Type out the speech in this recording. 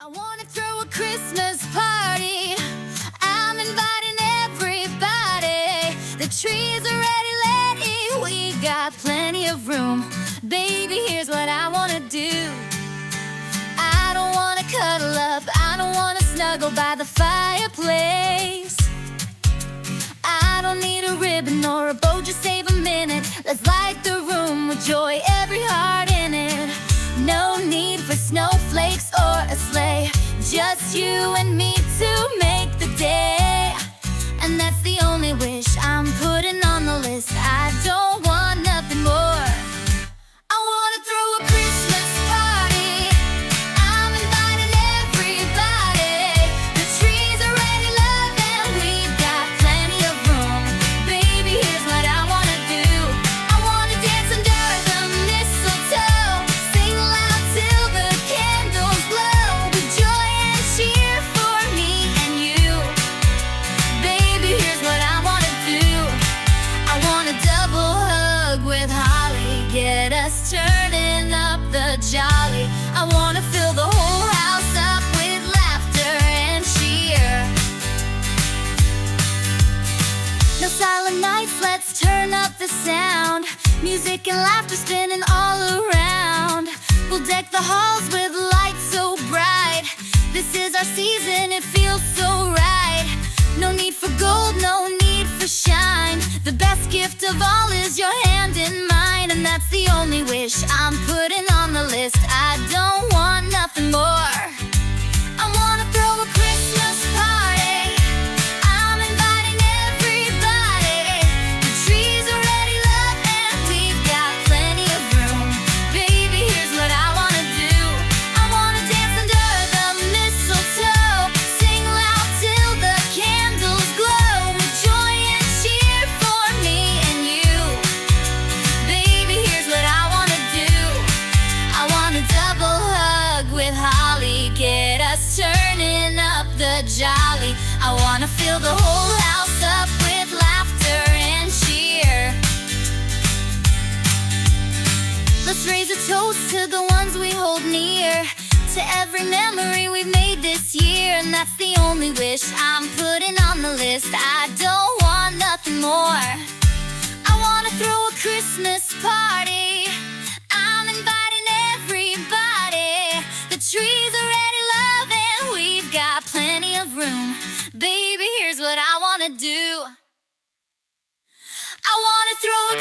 I wanna throw a Christmas party. I'm inviting everybody. The tree's already ready. We got plenty of room. Baby, here's what I wanna do. I don't wanna cuddle up. I don't wanna snuggle by the fireplace. I don't need a ribbon or a bow, just save a minute. Let's light the room with joy, every heart in it. No need for snowflakes or a sleigh, just you and me to make the day. And that's the only wish I'm putting on the list. I don't want nothing more. I wanna throw a Christmas party. I'm inviting everybody. The tree's already loved and we've got plenty of room. Baby, here's what I wanna do. I wanna dance under the mistletoe, sing loud till the candles glow, with joy and cheer for me and you. Baby, here's what I wanna do. I want a double hug with holly, get us turning up the jolly. I wanna fill the whole house up with laughter and cheer. No silent nights, let's turn up the sound. Music and laughter spinning all around. We'll deck the halls with lights so bright. This is our season, it feels so right. No need for gold, no need for shine. The best gift of all is your hand in mine. And that's the only wish I'm putting on the list. I don't want nothing more. I wanna throw a Christmas party. I'm inviting everybody. The tree's already loved and we've got plenty of room. Baby, here's what I wanna do. I wanna dance under the mistletoe, sing loud till the candles glow, with joy and cheer for me and you. Baby, here's what I wanna do. I want a double hug with holly, get us turning up the jolly. I wanna fill the whole house up with laughter and cheer. Let's raise a toast to the ones we hold near, to every memory we've made this year. And that's the only wish I'm putting on the list. I don't want nothing more. I wanna throw a Christmas party. I'm inviting everybody. The tree's already loved and we've got plenty of room. Baby, here's what I wanna do. I wanna throw a